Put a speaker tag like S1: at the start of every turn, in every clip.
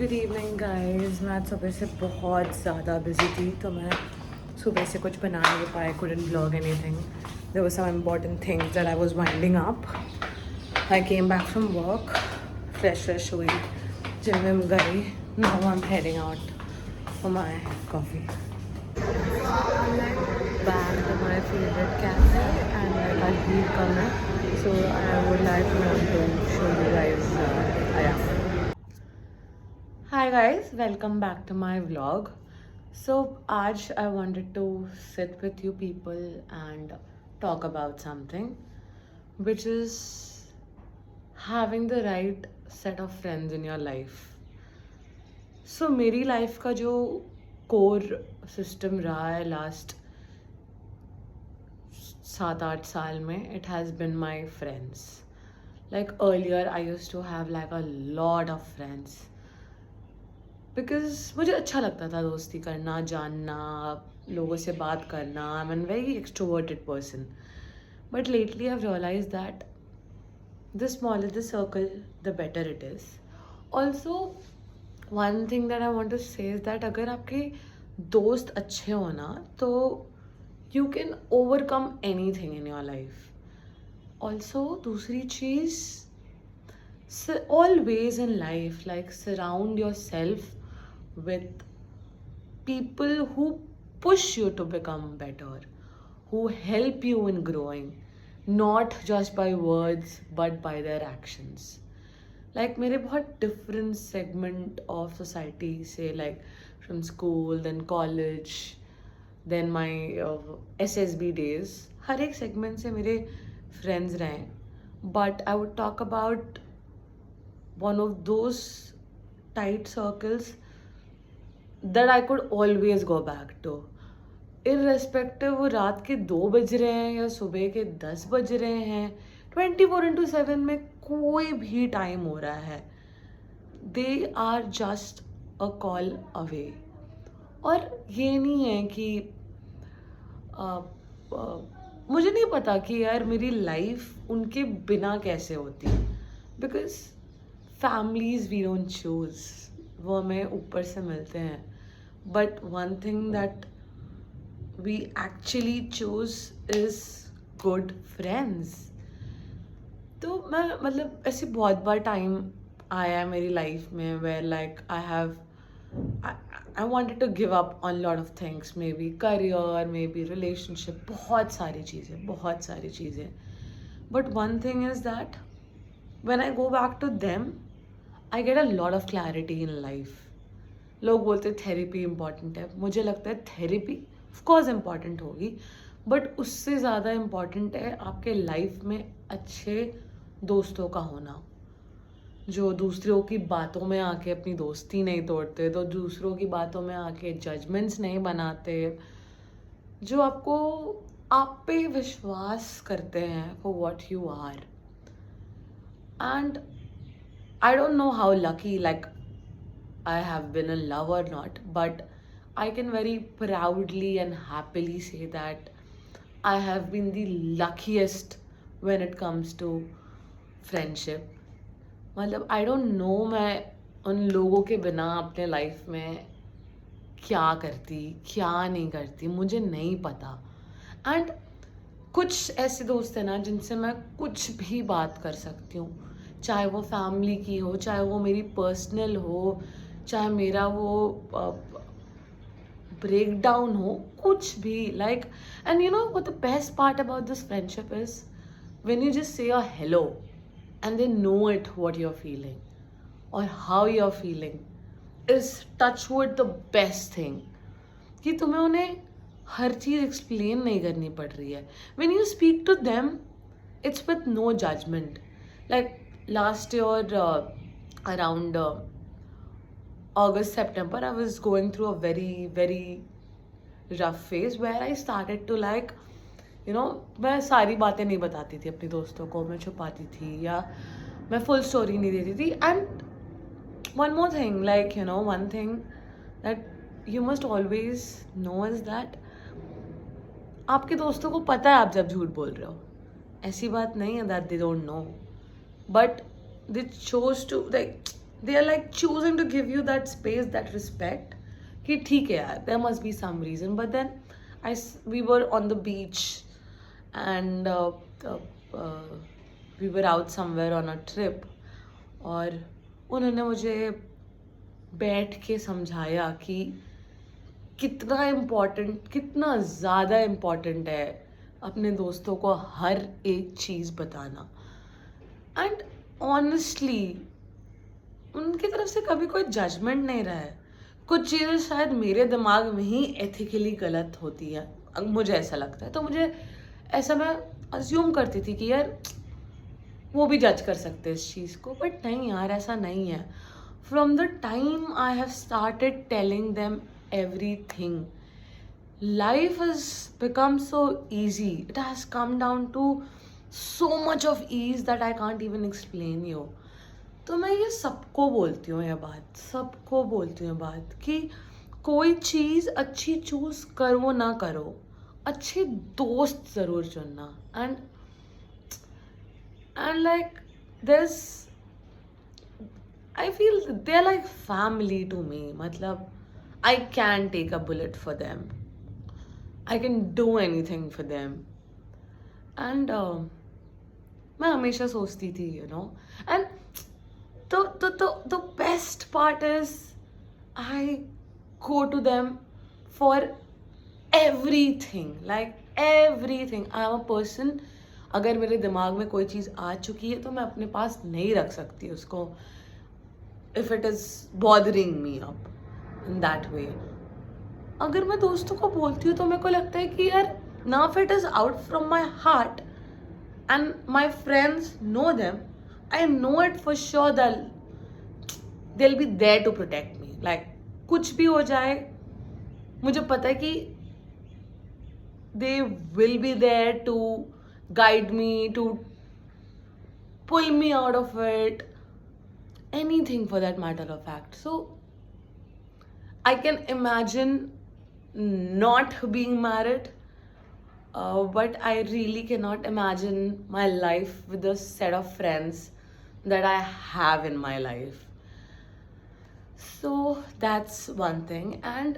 S1: Good evening guys. मैं आज सुबह से बहुत ज़्यादा बिजी थी तो मैं सुबह से कुछ बना नहीं पाया, couldn't vlog anything. There were some important things that I was winding up. I came back from work, fresh हुई, gym में गई. Now I'm heading out for my coffee. Back to my favorite cafe and I got leave coming. So I would like to show you guys around. Hi guys, welcome back to my vlog. So आज I wanted to sit with you people and talk about something which is having the right set of friends in your life. So मेरी life का जो core system रहा है last 7-8 साल में, it has been my friends. Like earlier I used to have like a lot of friends. Because मुझे अच्छा लगता था दोस्ती करना, जानना, लोगों से बात करना. I am an very extroverted person. But lately I realize that the smaller the circle the better it is. Also one thing that I want to say is that अगर आपके दोस्त अच्छे हो ना तो you can overcome anything in your life. Also दूसरी चीज़, always in life, like surround yourself with people who push you to become better, who help you in growing, not just by words but by their actions. Like मेरे बहुत different segment of society से, like from school, then college, then my SSB days, हर एक segment से मेरे friends रहे. But I would talk about one of those tight circles that I could always go back to. Irrespective वो रात के 2 बज रहे हैं या सुबह के 10 बज रहे हैं, 24/7 में कोई भी टाइम हो रहा है, they are just a call away. और ये नहीं है कि मुझे नहीं पता कि यार मेरी लाइफ उनके बिना कैसे होती, because families we don't choose, वो हमें ऊपर से मिलते हैं. But one thing that we actually choose is good friends. तो मैं मतलब ऐसे बहुत बार टाइम आया है मेरी लाइफ में where like I wanted to give up on a lot of things, maybe career, maybe relationship, बहुत सारी चीज़ें. But one thing is that when I go back to them, I get a lot of clarity in life. लोग बोलते हैं therapy important है, मुझे लगता है थेरेपी ऑफकोर्स इम्पॉर्टेंट होगी, बट उससे ज़्यादा इम्पॉर्टेंट है आपके लाइफ में अच्छे दोस्तों का होना, जो दूसरों की बातों में आके अपनी दोस्ती नहीं तोड़ते, तो दूसरों की बातों में आके जजमेंट्स नहीं बनाते, जो आपको आप पे विश्वास करते हैं for what you are. And I don't know how lucky like I have been in love or not, but I can very proudly and happily say that I have been the luckiest when it comes to friendship. मतलब I don't know मैं उन लोगों के बिना अपने life में क्या करती क्या नहीं करती, मुझे नहीं पता. एंड कुछ ऐसे दोस्त हैं ना जिनसे मैं कुछ भी बात कर सकती हूँ, चाहे वो फैमिली की हो, चाहे वो मेरी पर्सनल हो, चाहे मेरा वो ब्रेक डाउन हो, कुछ भी. Like and you know what the best part about this friendship is when you just say a hello and they know it what you are feeling और how you are feeling is touch would the best thing, कि तुम्हें उन्हें हर चीज़ explain नहीं करनी पड़ रही है. When you speak to them it's with no judgement. Like last year around August September I was going through a very rough phase where I started to like you know मैं सारी बातें नहीं बताती थी अपनी दोस्तों को, मैं छुपाती थी या मैं फुल स्टोरी नहीं देती थी. And one more thing, like you know one thing that you must always know is that आपके दोस्तों को पता है आप जब झूठ बोल रहे हो, ऐसी बात नहीं है that they don't know, but they chose to like they are like choosing to give you that space, that respect कि ठीक है यार, there must be some reason. But then we were on the beach and uh, we were out somewhere on a trip, और उन्होंने मुझे बैठ के समझाया कि कितना इम्पोर्टेंट, कितना ज़्यादा इम्पोर्टेंट है अपने दोस्तों को हर एक चीज़ बताना. एंड ऑनेस्टली उनकी तरफ से कभी कोई जजमेंट नहीं रहा है. कुछ चीज़ें शायद मेरे दिमाग में ही एथिकली गलत होती है, मुझे ऐसा लगता है. तो मुझे ऐसा, मैं अज्यूम करती थी कि यार वो भी जज कर सकते हैं इस चीज़ को, बट नहीं यार, ऐसा नहीं है. From the time I have started telling them everything, life has become so easy. It has come down to so much of ease that I can't even explain you. तो मैं ये सबको बोलती हूँ, ये बात सबको बोलती हूँ बात कि कोई चीज़ अच्छी चूज करो ना करो, अच्छे दोस्त ज़रूर चुनना. And like this, I feel they're like family to me. मतलब I can take a bullet for them. I can do anything for them. And मैं हमेशा सोचती थी, you know. And the best part is I go to them for everything. Like everything. I am a person, अगर मेरे दिमाग में कोई चीज़ आ चुकी है तो मैं अपने पास नहीं रख सकती उसको. If it is bothering me up in that way. अगर मैं दोस्तों को बोलती हूँ तो मेरे को लगता है कि यार, now if it is out from my heart and my friends know them, I know it for sure that they'll be there to protect me. Like कुछ भी हो जाए, मुझे पता है कि they will be there to guide me, to pull me out of it, anything for that matter of fact. So I can imagine not being married, but I really cannot imagine my life with the set of friends that I have in my life. So that's one thing. And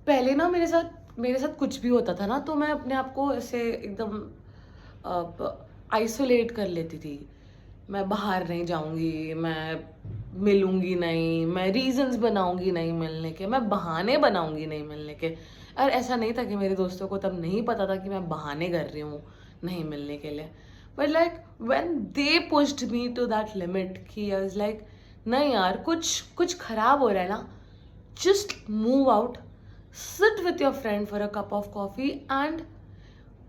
S1: पहले ना मेरे साथ कुछ भी होता था ना, तो मैं अपने आप को ऐसे एकदम आइसोलेट कर लेती थी. मैं बाहर नहीं जाऊंगी, मैं मिलूंगी नहीं, मैं रीजंस बनाऊंगी नहीं मिलने के, मैं बहाने बनाऊंगी नहीं मिलने के. और ऐसा नहीं था कि मेरे दोस्तों को तब नहीं पता था कि मैं बहाने कर रही हूँ नहीं मिलने के लिए. But like when they pushed me to that limit कि आई वाज लाइक नहीं यार, कुछ खराब हो रहा है ना, just move out, sit with your friend for a cup of coffee, and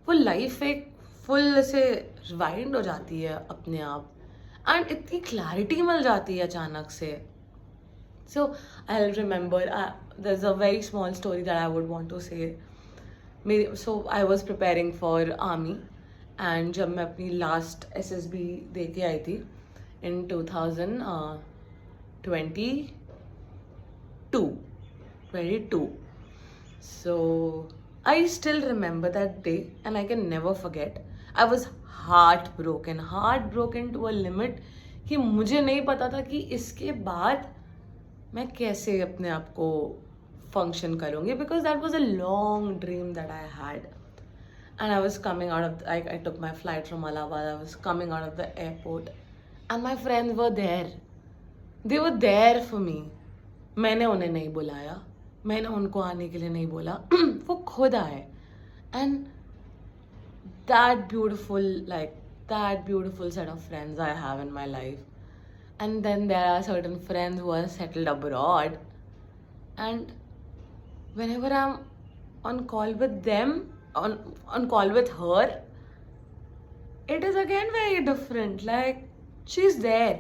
S1: वो लाइफ एक फुल से रिवाइंड हो जाती है अपने आप. एंड इतनी क्लैरिटी मिल जाती है अचानक से. So I will remember, there is a very small story that I would want to say. So I was preparing for army, and जब मैं अपनी लास्ट SSB दे के आई थी इन 2022. So I still remember that day and I can never forget. I was heartbroken to a limit कि मुझे नहीं पता था कि इसके बाद मैं कैसे अपने आप को फंक्शन करूँगी, because that was a long dream that I had. And I was coming out of, I took my flight from Allahabad. I was coming out of the airport and my friends were there. They were there for me. मैंने उन्हें नहीं बुलाया, मैंने उनको आने के लिए नहीं बोला, वो खुद आए. And that beautiful set of friends I have in my life. And then there are certain friends who are settled abroad, and whenever I'm on call with them, on call with her, it is again very different. Like she's there,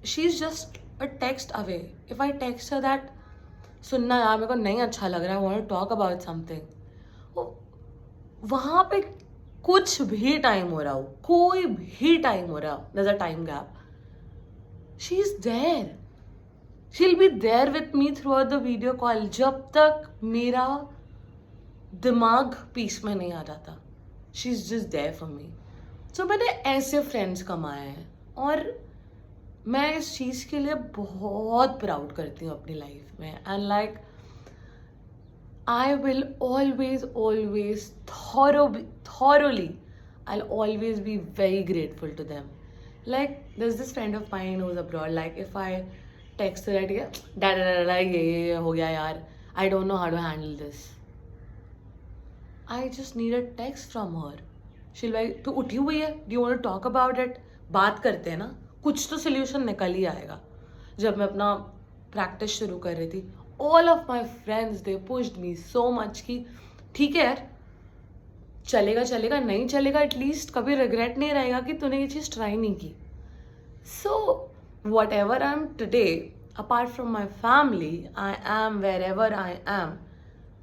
S1: she's just a text away. If I text her that सुनना यार मेरे को नहीं अच्छा लग रहा है, I want to talk about something, वहाँ पे कुछ भी टाइम हो रहा हो, कोई भी टाइम हो रहा हो, there's a time gap, she's there. She'll be there with me throughout the video call जब तक मेरा दिमाग पीस में नहीं आ जाता. She's just there for me. So मैंने ऐसे फ्रेंड्स कमाए हैं, और मैं इस चीज़ के लिए बहुत प्राउड करती हूँ अपनी लाइफ में. And like I will always thoroughly, I'll always be very grateful to them. Like, there's this friend of mine who's abroad. Like, if I text her, right, da da da da, ye ho gaya yaar. I don't know how to handle this. I just need a text from her. She'll be like, तू उठी हुई है? Do you want to talk about it? बात करते हैं ना, कुछ तो solution निकल ही आएगा. जब मैं अपना प्रैक्टिस शुरू कर रही थी, all of my friends they pushed me so much कि ठीक है यार, चलेगा चलेगा, नहीं चलेगा एटलीस्ट कभी रिग्रेट नहीं रहेगा कि तूने ये चीज़ ट्राई नहीं की. So what ever I am today, apart from my family, I am wherever I am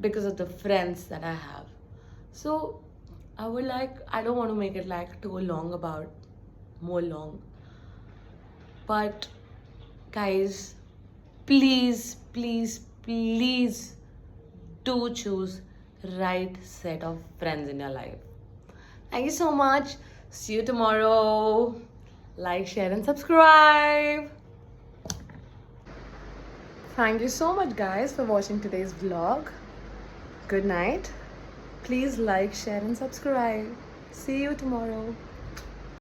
S1: because of the friends that I have. So I don't want to make it like too long more long. But guys, please do choose right set of friends in your life. Thank you so much. See you tomorrow. Like, share and subscribe. Thank you so much guys for watching today's vlog. Good night. Please like, share and subscribe. See you tomorrow.